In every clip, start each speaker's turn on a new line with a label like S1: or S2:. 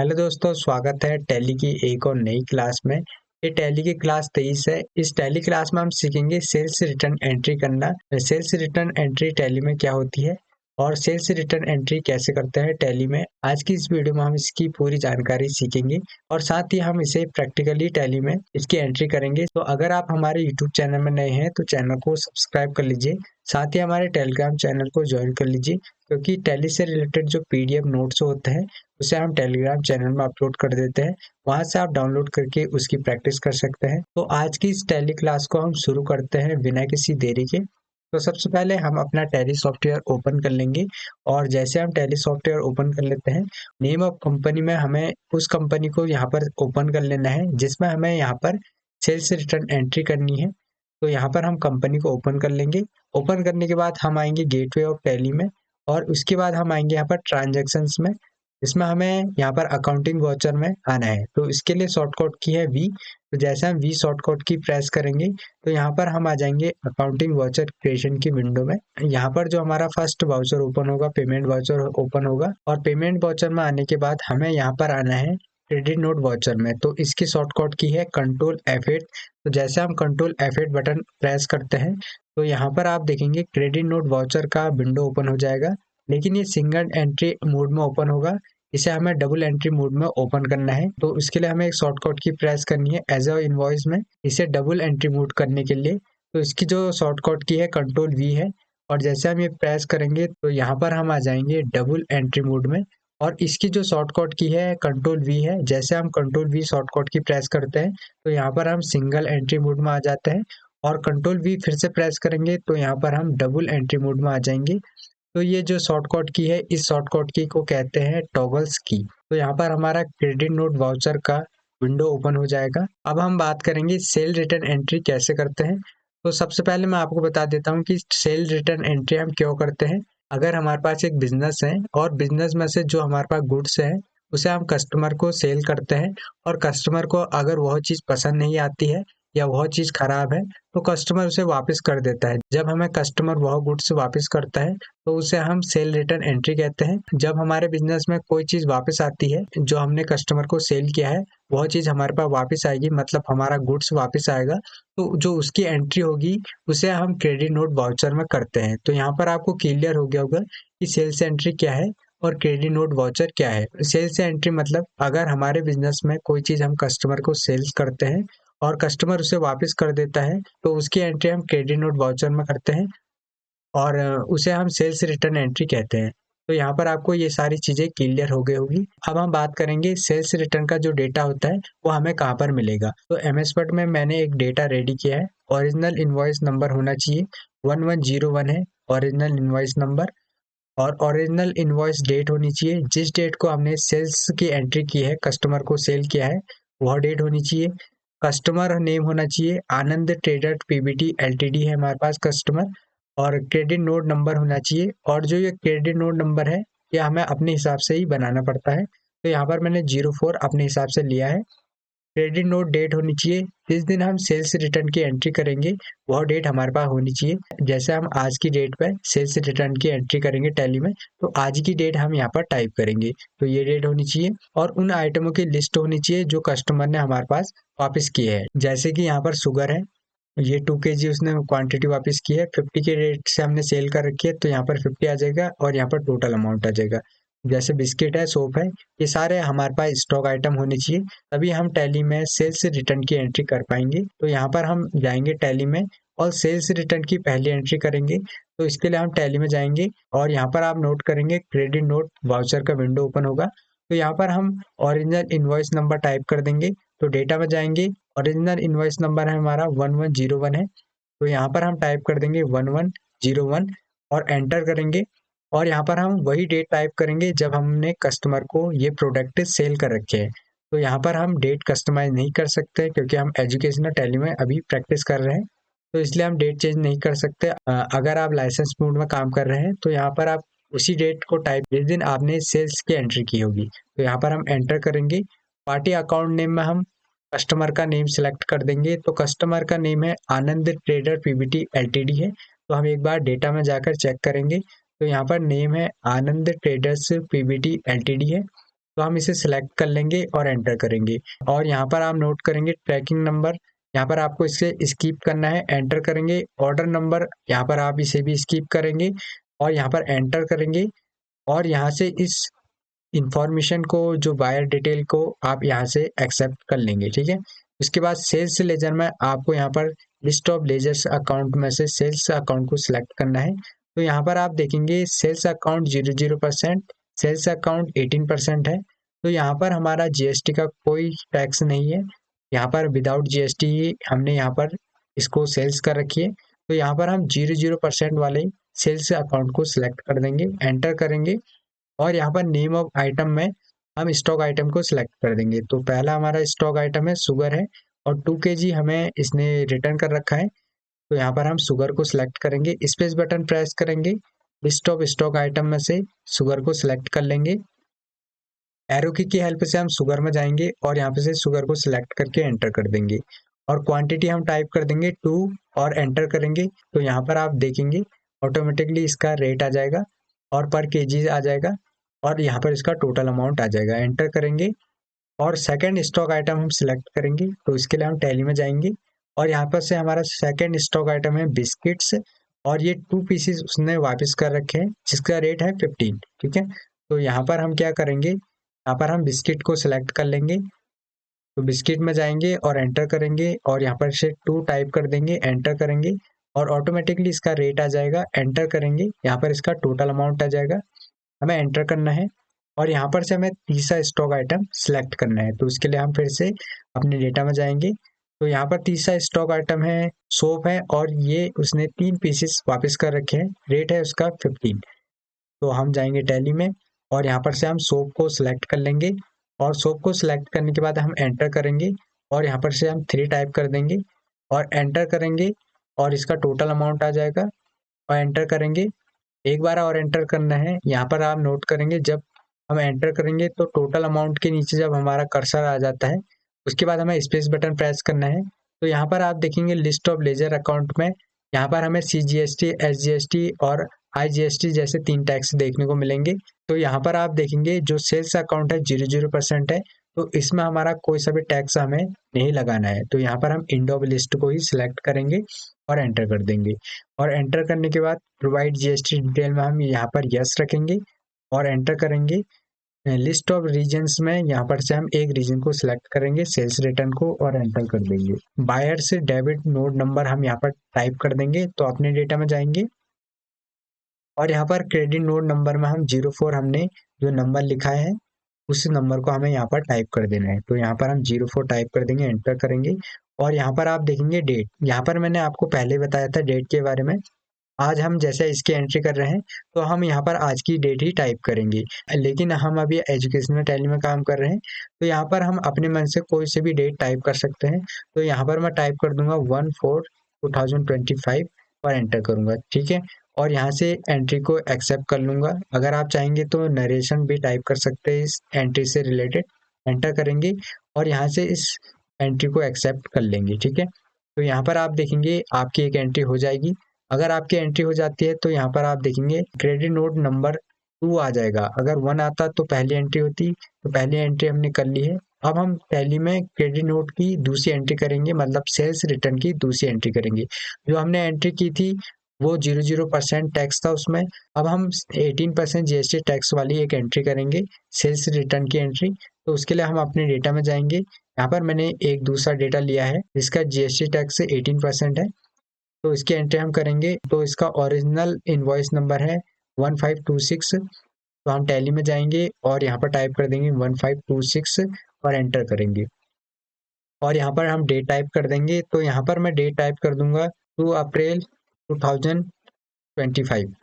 S1: Hello दोस्तों, स्वागत है टैली की एक और नई क्लास में। ये टैली की क्लास 23 है। इस टैली क्लास में हम सीखेंगे सेल्स रिटर्न एंट्री करना। सेल्स रिटर्न एंट्री टैली में क्या होती है और सेल्स रिटर्न एंट्री कैसे करते हैं टैली में। आज की इस वीडियो में हम इसकी पूरी जानकारी सीखेंगे और साथ ही हम इसे प्रैक्टिकली टैली में इसकी एंट्री करेंगे। तो अगर आप हमारे यूट्यूब चैनल में नए हैं तो चैनल को सब्सक्राइब कर लीजिए, साथ ही हमारे टेलीग्राम चैनल को ज्वाइन कर लीजिए, क्योंकि टैली से रिलेटेड जो पीडीएफ नोट्स होते हैं उसे हम टेलीग्राम चैनल में अपलोड कर देते हैं। वहां से आप डाउनलोड करके उसकी प्रैक्टिस कर सकते हैं। तो आज की इस टैली क्लास को हम शुरू करते हैं बिना किसी देरी के। तो सबसे पहले हम अपना टैली सॉफ्टवेयर ओपन कर लेंगे और जैसे हम टैली सॉफ्टवेयर ओपन कर लेते हैं, नेम ऑफ कंपनी में हमें उस कंपनी को यहाँ पर ओपन कर लेना है जिसमें हमें यहाँ पर सेल्स रिटर्न एंट्री करनी है। तो यहाँ पर हम कंपनी को ओपन कर लेंगे। ओपन करने के बाद हम आएंगे गेटवे ऑफ टैली में और उसके बाद हम आएंगे यहाँ पर ट्रांजैक्शंस में। इसमें हमें यहाँ पर अकाउंटिंग वाउचर में आना है, तो इसके लिए शॉर्टकट की है वी। तो जैसे हम वी शॉर्टकट की प्रेस करेंगे तो यहाँ पर हम आ जाएंगे अकाउंटिंग वाउचर क्रिएशन की विंडो में। यहाँ पर जो हमारा फर्स्ट वाउचर ओपन होगा, पेमेंट वाउचर ओपन होगा और पेमेंट वाउचर में आने के बाद हमें यहाँ पर आना है क्रेडिट नोट वाउचर में। तो इसकी शॉर्टकट की है कंट्रोल F8। तो जैसे हम कंट्रोल F8 बटन प्रेस करते हैं तो यहाँ पर आप देखेंगे क्रेडिट नोट वाउचर का विंडो ओपन हो जाएगा, लेकिन ये सिंगल एंट्री मोड में ओपन होगा। इसे हमें डबल एंट्री मोड में ओपन करना है, तो इसके लिए हमें एक शॉर्टकट की प्रेस करनी है एज अ इनवॉइस में। इसे डबल एंट्री मोड करने के लिए तो इसकी जो शॉर्टकट की है कंट्रोल वी है और जैसे हम ये प्रेस करेंगे तो यहाँ पर हम आ जाएंगे डबल एंट्री मोड में। और इसकी जो शॉर्टकट की है कंट्रोल वी है। जैसे हम कंट्रोल वी शॉर्टकट की प्रेस करते हैं तो यहाँ पर हम सिंगल एंट्री मोड में आ जाते हैं और कंट्रोल वी फिर से प्रेस करेंगे तो यहाँ पर हम डबल एंट्री मोड में आ जाएंगे। तो ये जो शॉर्टकट की है, इस शॉर्टकट की को कहते हैं टॉगल्स की। तो यहाँ पर हमारा क्रेडिट नोट वाउचर का विंडो ओपन हो जाएगा। अब हम बात करेंगे सेल रिटर्न एंट्री कैसे करते हैं। तो सबसे पहले मैं आपको बता देता हूँ कि सेल रिटर्न एंट्री हम क्यों करते हैं। अगर हमारे पास एक बिजनेस है और बिजनेस में से जो हमारे पास गुड्स है उसे हम कस्टमर को सेल करते हैं और कस्टमर को अगर वह चीज़ पसंद नहीं आती है या वह चीज़ खराब है तो कस्टमर उसे वापस कर देता है। जब हमें कस्टमर वह गुड्स वापस करता है तो उसे हम सेल रिटर्न एंट्री कहते हैं। जब हमारे बिजनेस में कोई चीज़ वापस आती है जो हमने कस्टमर को सेल किया है, वह चीज़ हमारे पास वापस आएगी, मतलब हमारा गुड्स वापस आएगा, तो जो उसकी एंट्री होगी उसे हम क्रेडिट नोट वाउचर में करते हैं। तो यहाँ पर आपको क्लियर हो गया होगा कि सेल्स एंट्री क्या है और क्रेडिट नोट वाउचर क्या है। सेल्स एंट्री मतलब अगर हमारे बिजनेस में कोई चीज़ हम कस्टमर को सेल्स करते हैं और कस्टमर उसे वापस कर देता है तो उसकी एंट्री हम क्रेडिट नोट वाउचर में करते हैं और उसे हम सेल्स रिटर्न एंट्री कहते हैं। तो यहाँ पर आपको ये सारी चीज़ें क्लियर हो गई होगी। अब हम बात करेंगे सेल्स रिटर्न का जो डेटा होता है वो हमें कहाँ पर मिलेगा। तो एमएस वर्ड में मैंने एक डेटा रेडी किया है। ओरिजिनल इनवॉइस नंबर होना चाहिए 1101 है ओरिजिनल इनवॉइस नंबर। और ओरिजिनल इनवॉइस डेट होनी चाहिए, जिस डेट को हमने सेल्स की एंट्री की है, कस्टमर को सेल किया है, वह डेट होनी चाहिए। कस्टमर नेम होना चाहिए आनंद ट्रेडर पीबीटी एलटीडी है हमारे पास कस्टमर। और क्रेडिट नोट नंबर होना चाहिए, और जो ये क्रेडिट नोट नंबर है ये हमें अपने हिसाब से ही बनाना पड़ता है। तो यहाँ पर मैंने 04 अपने हिसाब से लिया है। क्रेडिट नोट डेट होनी चाहिए, जिस दिन हम सेल्स रिटर्न की एंट्री करेंगे वह डेट हमारे पास होनी चाहिए। जैसे हम आज की डेट पे सेल्स रिटर्न की एंट्री करेंगे टैली में तो आज की डेट हम यहाँ पर टाइप करेंगे, तो ये डेट होनी चाहिए। और उन आइटमों की लिस्ट होनी चाहिए जो कस्टमर ने हमारे पास वापस किए हैं। जैसे कि यहाँ पर शुगर है, ये 2 kg उसने क्वांटिटी वापस की है, 50 के रेट से हमने सेल कर रखी है तो यहाँ पर 50 आ जाएगा और यहाँ पर टोटल अमाउंट आ जाएगा। जैसे बिस्किट है, सोप है, ये सारे हमारे पास स्टॉक आइटम होने चाहिए, तभी हम टैली में सेल्स रिटर्न की एंट्री कर पाएंगे। तो यहाँ पर हम जाएंगे टैली में और सेल्स रिटर्न की पहली एंट्री करेंगे। तो इसके लिए हम टैली में जाएंगे और यहाँ पर आप नोट करेंगे क्रेडिट नोट वाउचर का विंडो ओपन होगा। तो यहाँ पर हम ओरिजिनल इनवॉइस नंबर टाइप कर देंगे। तो डेटा में जाएंगे, ओरिजिनल इनवॉइस नंबर है हमारा 1101 है, तो यहाँ पर हम टाइप कर देंगे 1101 और एंटर करेंगे। और यहाँ पर हम वही डेट टाइप करेंगे जब हमने कस्टमर को ये प्रोडक्ट सेल कर रखे हैं। तो यहाँ पर हम डेट कस्टमाइज नहीं कर सकते क्योंकि हम एजुकेशनल टैली में अभी प्रैक्टिस कर रहे हैं, तो इसलिए हम डेट चेंज नहीं कर सकते। अगर आप लाइसेंस मोड में काम कर रहे हैं तो यहाँ पर आप उसी डेट को टाइप जिस दिन आपने सेल्स की एंट्री की होगी। तो यहाँ पर हम एंटर करेंगे। पार्टी अकाउंट नेम में हम कस्टमर का नेम सिलेक्ट कर देंगे। तो कस्टमर का नेम है आनंद ट्रेडर पीबीटी एलटीडी है। तो हम एक बार डेटा में जाकर चेक करेंगे तो यहाँ पर नेम है आनंद ट्रेडर्स पीबीटी एलटीडी है। तो हम इसे सिलेक्ट कर लेंगे और एंटर करेंगे। और यहाँ पर आप नोट करेंगे ट्रैकिंग नंबर, यहाँ पर आपको इसे स्किप करना है, एंटर करेंगे। ऑर्डर नंबर, यहाँ पर आप इसे भी स्किप करेंगे और यहाँ पर एंटर करेंगे। और यहाँ से इस इंफॉर्मेशन को, जो बायर डिटेल को, आप यहाँ से एक्सेप्ट कर लेंगे, ठीक है। उसके बाद सेल्स लेजर में आपको यहाँ पर लिस्ट ऑफ लेजर्स अकाउंट में से सेल्स अकाउंट को सिलेक्ट करना है। तो यहाँ पर आप देखेंगे सेल्स अकाउंट 00%, सेल्स अकाउंट 18% है। तो यहाँ पर हमारा जीएसटी का कोई टैक्स नहीं है, यहाँ पर विदाउट जीएसटी हमने यहाँ पर इसको सेल्स कर रखी है। तो यहाँ पर हम 00% वाले सेल्स अकाउंट को सिलेक्ट कर देंगे, एंटर करेंगे। और यहाँ पर नेम ऑफ आइटम में हम स्टॉक आइटम को सिलेक्ट कर देंगे। तो पहला हमारा स्टॉक आइटम है शुगर है, और 2 kg हमें इसने रिटर्न कर रखा है। तो यहाँ पर हम शुगर को सिलेक्ट करेंगे, स्पेस बटन प्रेस करेंगे, लिस्ट ऑफ स्टॉक आइटम में से शुगर को सिलेक्ट कर लेंगे। एरो की हेल्प से हम शुगर में जाएंगे और यहाँ पे से शुगर को सिलेक्ट करके एंटर कर देंगे। और क्वांटिटी हम टाइप कर देंगे 2 और एंटर करेंगे। तो यहाँ पर आप देखेंगे ऑटोमेटिकली इसका रेट आ जाएगा और पर केजी आ जाएगा, और यहाँ पर इसका टोटल अमाउंट आ जाएगा। एंटर करेंगे और सेकंड स्टॉक आइटम हम सिलेक्ट करेंगे। तो इसके लिए हम टैली में जाएंगे और यहाँ पर से हमारा सेकंड स्टॉक आइटम है बिस्किट्स, और ये 2 पीसेस उसने वापस कर रखे हैं जिसका रेट है 15, ठीक है। तो यहाँ पर हम क्या करेंगे, यहाँ पर हम बिस्किट को सिलेक्ट कर लेंगे। तो बिस्किट में जाएंगे और एंटर करेंगे और यहाँ पर से 2 टाइप कर देंगे, एंटर करेंगे और ऑटोमेटिकली इसका रेट आ जाएगा। एंटर करेंगे, यहाँ पर इसका टोटल अमाउंट आ जाएगा, हमें एंटर करना है। और यहाँ पर से हमें तीसरा स्टॉक आइटम सिलेक्ट करना है। तो उसके लिए हम फिर से अपने डेटा में जाएंगे। तो यहाँ पर तीसरा स्टॉक आइटम है सोप है, और ये उसने 3 पीसेस वापस कर रखे हैं, रेट है उसका 15। तो हम जाएंगे टैली में और यहाँ पर से हम सोप को सिलेक्ट कर लेंगे। और सोप को सिलेक्ट करने के बाद हम एंटर करेंगे और यहाँ पर से हम 3 टाइप कर देंगे और एंटर करेंगे और इसका टोटल अमाउंट आ जाएगा और एंटर करेंगे। एक बार और एंटर करना है। यहाँ पर आप नोट करेंगे जब हम एंटर करेंगे तो टोटल अमाउंट के नीचे जब हमारा कर्सर आ जाता है, उसके बाद हमें स्पेस बटन प्रेस करना है। तो यहाँ पर आप देखेंगे लिस्ट ऑफ लेजर अकाउंट में यहाँ पर हमें CGST, SGST और IGST जैसे 3 टैक्स देखने को मिलेंगे। तो यहाँ पर आप देखेंगे जो सेल्स अकाउंट है 00% है, तो इसमें हमारा कोई सा भी टैक्स हमें नहीं लगाना है। तो यहाँ पर हम इंड ऑफ लिस्ट को ही सिलेक्ट करेंगे और एंटर कर देंगे। और एंटर करने के बाद प्रोवाइड GST डिटेल में हम यहाँ पर यस रखेंगे और एंटर करेंगे। लिस्ट ऑफ रीजन्स में यहाँ पर से हम एक रीजन को सिलेक्ट करेंगे, सेल्स रिटर्न को, और एंटर कर देंगे। बायर से डेबिट नोड नंबर हम यहाँ पर टाइप कर देंगे। तो अपने डेटा में जाएंगे और यहाँ पर क्रेडिट नोड नंबर में हम 04 हमने जो नंबर लिखा है उस नंबर को हमें यहाँ पर टाइप कर देना है। तो यहाँ पर हम 04 टाइप कर देंगे, एंटर करेंगे। और यहाँ पर आप देखेंगे डेट, यहाँ पर मैंने आपको पहले बताया था डेट के बारे में। आज हम जैसे इसकी एंट्री कर रहे हैं तो हम यहाँ पर आज की डेट ही टाइप करेंगे, लेकिन हम अभी एजुकेशनल टैली में काम कर रहे हैं तो यहाँ पर हम अपने मन से कोई से भी डेट टाइप कर सकते हैं। तो यहाँ पर मैं टाइप कर दूंगा 1/4/2025 और एंटर करूंगा, ठीक है। और यहाँ से एंट्री को एक्सेप्ट कर लूंगा। अगर आप चाहेंगे तो नरेशन भी टाइप कर सकते हैं इस एंट्री से रिलेटेड, एंटर करेंगे और यहाँ से इस एंट्री को एक्सेप्ट कर लेंगे, ठीक है। तो यहाँ पर आप देखेंगे आपकी एक एंट्री हो जाएगी। अगर आपकी एंट्री हो जाती है तो यहाँ पर आप देखेंगे क्रेडिट नोट नंबर 2 आ जाएगा। अगर 1 आता तो पहली एंट्री होती, तो पहली एंट्री हमने कर ली है। अब हम टैली में क्रेडिट नोट की दूसरी एंट्री करेंगे, मतलब सेल्स रिटर्न की दूसरी एंट्री करेंगे। जो हमने एंट्री की थी वो 00% टैक्स था उसमें। अब हम 18% GST टैक्स वाली एक एंट्री करेंगे, सेल्स रिटर्न की एंट्री। तो उसके लिए हम अपने डेटा में जाएंगे। यहाँ पर मैंने एक दूसरा डेटा लिया है जिसका GST टैक्स 18% है, तो इसकी एंट्री हम करेंगे। तो इसका ओरिजिनल इनवॉइस नंबर है 1526। तो हम टैली में जाएंगे और यहाँ पर टाइप कर देंगे 1526 और एंटर करेंगे। और यहाँ पर हम डेट टाइप कर देंगे। तो यहाँ पर मैं डेट टाइप कर दूंगा 2 अप्रैल 2025,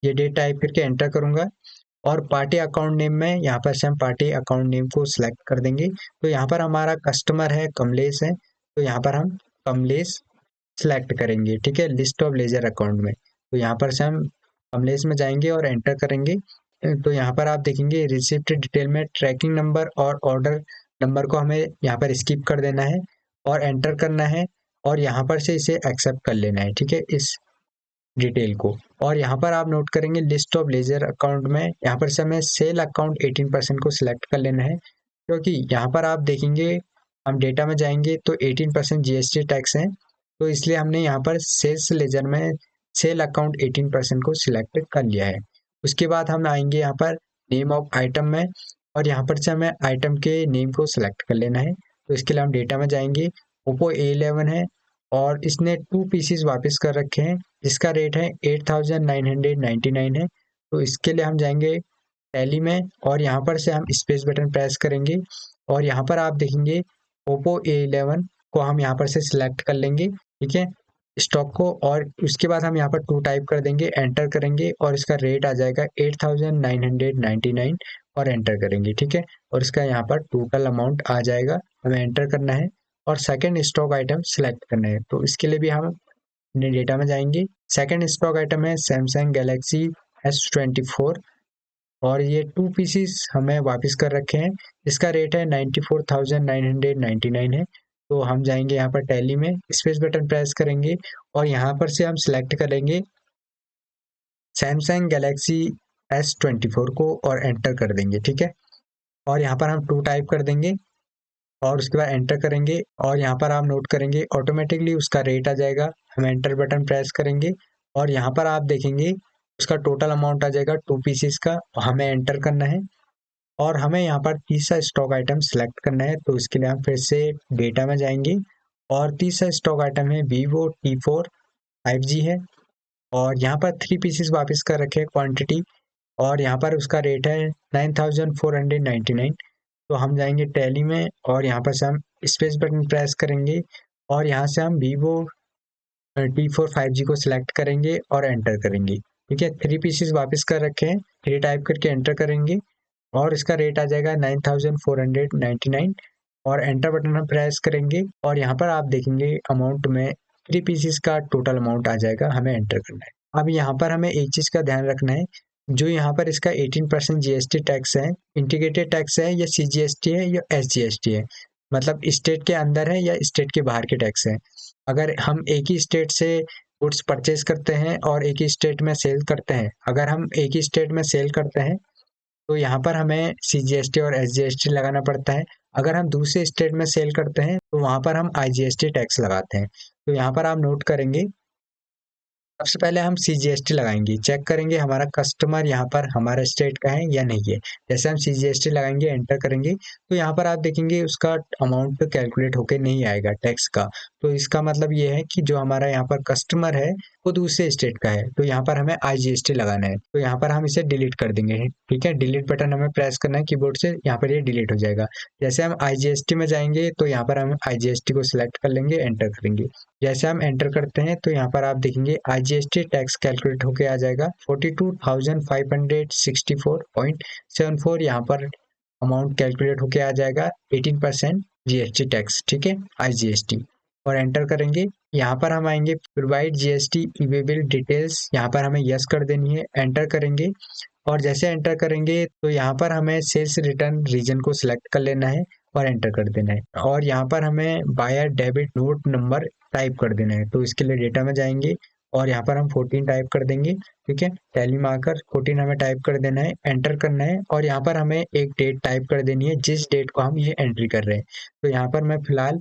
S1: ये डेट टाइप करके एंटर करूंगा। और पार्टी अकाउंट नेम में यहाँ पर से हम पार्टी अकाउंट नेम को सिलेक्ट कर देंगे। तो यहाँ पर हमारा कस्टमर है कमलेश है, तो यहाँ पर हम कमलेश सिलेक्ट करेंगे, ठीक है, लिस्ट ऑफ लेजर अकाउंट में। तो यहाँ पर से हम कमलेश में जाएंगे और एंटर करेंगे। तो यहाँ पर आप देखेंगे रिसिप्ट डिटेल में ट्रैकिंग नंबर और ऑर्डर नंबर को हमें यहाँ पर स्किप कर देना है और एंटर करना है और यहाँ पर से इसे एक्सेप्ट कर लेना है, ठीक है। इस डिटेल को। और यहाँ पर आप नोट करेंगे लिस्ट ऑफ लेजर अकाउंट में यहाँ पर से हमें सेल अकाउंट 18% को सिलेक्ट कर लेना है, क्योंकि यहाँ पर आप देखेंगे हम डेटा में जाएंगे तो 18% जीएसटी टैक्स है, तो इसलिए हमने यहाँ पर सेल्स लेजर में सेल अकाउंट 18% को सिलेक्ट कर लिया है। उसके बाद हम आएंगे यहाँ पर नेम ऑफ आइटम में, और यहाँ पर से हमें आइटम के नेम को सिलेक्ट कर लेना है। तो इसके लिए हम डेटा में जाएंगे, ओप्पो A11 है और इसने 2 पीसीस वापस कर रखे हैं जिसका रेट है 8999 है। तो इसके लिए हम जाएंगे टैली में और यहाँ पर से हम स्पेस बटन प्रेस करेंगे और यहाँ पर आप देखेंगे ओप्पो A11 को हम यहाँ पर से सिलेक्ट कर लेंगे, ठीक है, स्टॉक को। और उसके बाद हम यहाँ पर 2 टाइप कर देंगे, एंटर करेंगे और इसका रेट आ जाएगा 8999 और एंटर करेंगे, ठीक है। और इसका यहाँ पर टोटल अमाउंट आ जाएगा, हमें एंटर करना है और सेकंड स्टॉक आइटम सिलेक्ट करना है। तो इसके लिए भी हम अपने डेटा में जाएंगे, सेकंड स्टॉक आइटम है सैमसंग गैलेक्सी S24 और ये 2 पीसीस हमें वापस कर रखे हैं, इसका रेट है 94,999 है। तो हम जाएंगे यहाँ पर टैली में, स्पेस बटन प्रेस करेंगे और यहाँ पर से हम सिलेक्ट करेंगे सैमसंग गैलेक्सी S24 को और एंटर कर देंगे, ठीक है। और यहाँ पर हम 2 टाइप कर देंगे और उसके बाद एंटर करेंगे और यहाँ पर आप नोट करेंगे ऑटोमेटिकली उसका रेट आ जाएगा, हम एंटर बटन प्रेस करेंगे और यहाँ पर आप देखेंगे उसका टोटल अमाउंट आ जाएगा 2 पीसीस का, हमें एंटर करना है और हमें यहाँ पर तीसरा स्टॉक आइटम सिलेक्ट करना है। तो इसके लिए हम फिर से डेटा में जाएंगे और तीसरा स्टॉक आइटम है Vivo T4 5G है और यहाँ पर 3 पीसीस वापस कर रखे हैं क्वांटिटी और यहाँ पर उसका रेट है 9499। तो हम जाएंगे टैली में और यहाँ पर से हम स्पेस बटन प्रेस करेंगे और यहाँ से हम Vivo T4 5G को सिलेक्ट करेंगे और एंटर करेंगे, ठीक है। 3 पीसेस वापस कर रखे हैं, 3 टाइप करके एंटर करेंगे और इसका रेट आ जाएगा 9499 और एंटर बटन हम प्रेस करेंगे और यहाँ पर आप देखेंगे अमाउंट में 3 पीसेस का टोटल अमाउंट आ जाएगा, हमें एंटर करना है। अब यहाँ पर हमें एक चीज़ का ध्यान रखना है, जो यहाँ पर इसका 18% जीएसटी टैक्स है, इंटीग्रेटेड टैक्स है या सीजीएसटी है या एसजीएसटी है, मतलब स्टेट के अंदर है या स्टेट के बाहर के टैक्स है। अगर हम एक ही स्टेट से गुड्स परचेज करते हैं और एक ही स्टेट में सेल करते हैं, अगर हम एक ही स्टेट में सेल करते हैं तो यहाँ पर हमें सीजीएसटी और एसजीएसटी लगाना पड़ता है। अगर हम दूसरे स्टेट में सेल करते हैं तो वहाँ पर हम आईजीएसटी टैक्स लगाते हैं। तो यहाँ पर आप नोट करेंगे, सबसे पहले हम सीजीएसटी लगाएंगे, चेक करेंगे हमारा कस्टमर यहाँ पर हमारे स्टेट का है या नहीं है। जैसे हम सीजीएसटी लगाएंगे, एंटर करेंगे तो यहाँ पर आप देखेंगे उसका अमाउंट कैलकुलेट होके नहीं आएगा टैक्स का। तो इसका मतलब ये है कि जो हमारा यहाँ पर कस्टमर है वो दूसरे स्टेट का है, तो यहाँ पर हमें आईजीएसटी लगाना है। तो यहाँ पर हम इसे डिलीट कर देंगे, ठीक है। डिलीट बटन हमें प्रेस करना है कीबोर्ड से, यहाँ पर ये डिलीट हो जाएगा। जैसे हम आईजीएसटी में जाएंगे तो यहाँ पर हम आईजीएसटी को सिलेक्ट कर लेंगे, एंटर करेंगे। जैसे हम एंटर करते हैं तो यहाँ पर आप देखेंगे आईजीएसटी टैक्स कैलकुलेट होके आ जाएगा 42,564.74, यहाँ पर अमाउंट कैलकुलेट होके आ जाएगा 18% जीएसटी टैक्स, ठीक है, आईजीएसटी। और एंटर करेंगे, यहाँ पर हम आएंगे प्रोवाइड जीएसटी इवेबल डिटेल्स, यहाँ पर हमें यस कर देनी है, एंटर करेंगे। और जैसे एंटर करेंगे तो यहाँ पर हमें सेल्स रिटर्न रीजन को सिलेक्ट कर लेना है और एंटर कर देना है और यहाँ पर हमें buyer debit note number type कर देना है। तो इसके लिए डेटा में जाएंगे और यहाँ पर हम 14 टाइप कर देंगे, ठीक है। टैली में आकर 14 हमें टाइप कर देना है, एंटर करना है और यहाँ पर हमें एक डेट टाइप कर देनी है जिस डेट को हम ये एंट्री कर रहे हैं। तो यहाँ पर मैं फिलहाल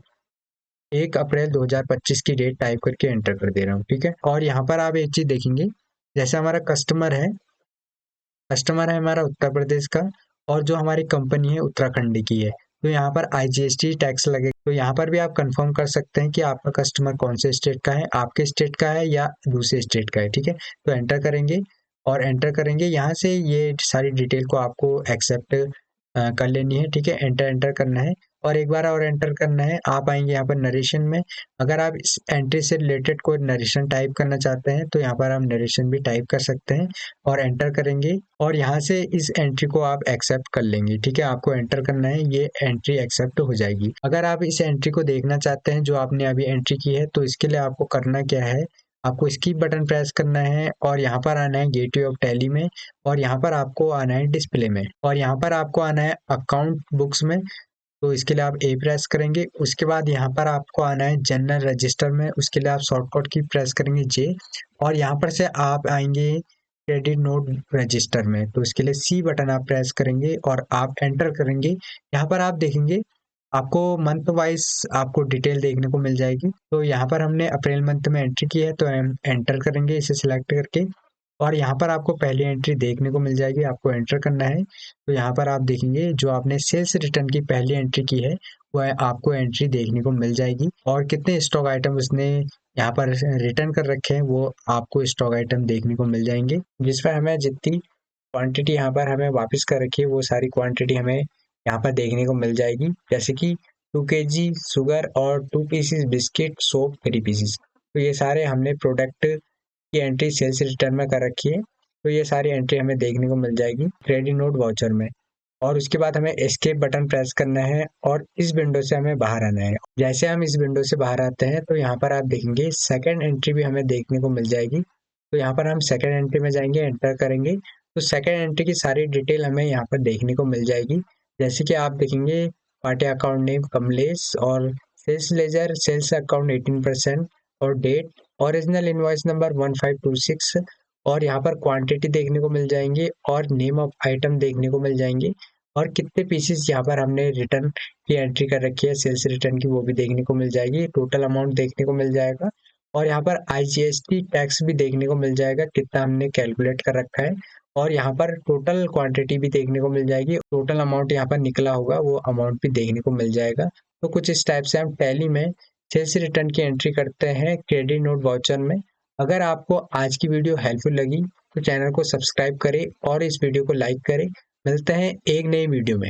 S1: 1 अप्रैल 2025 की डेट टाइप करके एंटर कर दे रहा हूँ, ठीक है। और यहाँ पर आप एक चीज देखेंगे, जैसे हमारा कस्टमर है हमारा उत्तर प्रदेश का और जो हमारी कंपनी है उत्तराखंड की है, तो यहाँ पर आईजीएसटी टैक्स लगे। तो यहाँ पर भी आप कंफर्म कर सकते हैं कि आपका कस्टमर कौन से स्टेट का है, आपके स्टेट का है या दूसरे स्टेट का है, ठीक है। तो एंटर करेंगे और एंटर करेंगे, यहाँ से ये सारी डिटेल को आपको एक्सेप्ट कर लेनी है, ठीक है। एंटर करना है और एक बार और एंटर करना है। आप आएंगे यहाँ पर नरेशन में, अगर आप इस एंट्री से रिलेटेड कोई नरेशन टाइप करना चाहते हैं तो यहाँ पर आप नरेशन भी टाइप कर सकते हैं और एंटर करेंगे और यहाँ से इस एंट्री को आप एक्सेप्ट कर लेंगे, ठीक है। आपको एंटर करना है, ये एंट्री एक्सेप्ट हो जाएगी। अगर आप इस एंट्री को देखना चाहते हैं जो आपने अभी एंट्री की है, तो इसके लिए आपको करना क्या है, आपको स्किप बटन प्रेस करना है और यहाँ पर आना है गेटवे ऑफ टैली में और यहाँ पर आपको आना है डिस्प्ले में और यहाँ पर आपको आना है अकाउंट बुक्स में तो इसके लिए आप ए प्रेस करेंगे। उसके बाद यहाँ पर आपको आना है जनरल रजिस्टर में, उसके लिए आप शॉर्टकट की प्रेस करेंगे जे, और यहाँ पर से आप आएंगे क्रेडिट नोट रजिस्टर में, तो इसके लिए सी बटन आप प्रेस करेंगे और आप एंटर करेंगे। यहाँ पर आप देखेंगे आपको मंथ वाइज आपको डिटेल देखने को मिल जाएगी। तो यहाँ पर हमने अप्रैल मंथ में एंट्री की है, तो हम एंटर करेंगे इसे सिलेक्ट करके, और यहाँ पर आपको पहली एंट्री देखने को मिल जाएगी, आपको एंटर करना है। तो यहाँ पर आप देखेंगे जो आपने सेल्स रिटर्न की पहली एंट्री की है वह आपको एंट्री देखने को मिल जाएगी, और कितने स्टॉक आइटम उसने यहाँ पर रिटर्न कर रखे हैं वो आपको स्टॉक आइटम देखने को मिल जाएंगे, जिस पर हमें जितनी क्वांटिटी यहाँ पर हमें वापस कर रखी है वो सारी क्वांटिटी हमें यहाँ पर देखने को मिल जाएगी। जैसे कि 2 kg शुगर और 2 पीसेस बिस्किट सोप 3 पीसेस, तो ये सारे हमने प्रोडक्ट की एंट्री सेल्स रिटर्न में कर रखी है। तो ये सारी एंट्री हमें देखने को मिल जाएगी क्रेडिट नोट वाउचर में। और उसके बाद हमें एस्केप बटन प्रेस करना है और इस विंडो से हमें बाहर आना है। जैसे हम इस विंडो से बाहर आते हैं तो यहाँ पर आप देखेंगे सेकंड एंट्री भी हमें देखने को मिल जाएगी। तो यहाँ पर हम सेकंड एंट्री में जाएंगे, एंटर करेंगे, तो सेकंड एंट्री की सारी डिटेल हमें यहाँ पर देखने को मिल जाएगी। जैसे कि आप देखेंगे पार्टी अकाउंट नेम कमलेश, और सेल्स लेजर सेल्स अकाउंट 18%, और डेट ओरिजिनल इनवॉइस नंबर 1526, और यहाँ पर क्वांटिटी देखने को मिल जाएंगे और नेम ऑफ आइटम देखने को मिल जाएंगे, और कितने पीसेस यहाँ पर हमने रिटर्न की एंट्री कर रखी है सेल्स रिटर्न की वो भी देखने को मिल जाएगी, टोटल अमाउंट देखने को मिल जाएगा, और यहाँ पर IGST टैक्स भी देखने को मिल जाएगा कितना हमने कैलकुलेट कर रखा है, और यहाँ पर टोटल क्वांटिटी भी देखने को मिल जाएगी, टोटल अमाउंट यहाँ पर निकला होगा वो अमाउंट भी देखने को मिल जाएगा। तो कुछ इस टाइप से हम टैली में सेल्स रिटर्न की एंट्री करते हैं क्रेडिट नोट वाउचर में। अगर आपको आज की वीडियो हेल्पफुल लगी तो चैनल को सब्सक्राइब करें और इस वीडियो को लाइक करें। मिलते हैं एक नई वीडियो में।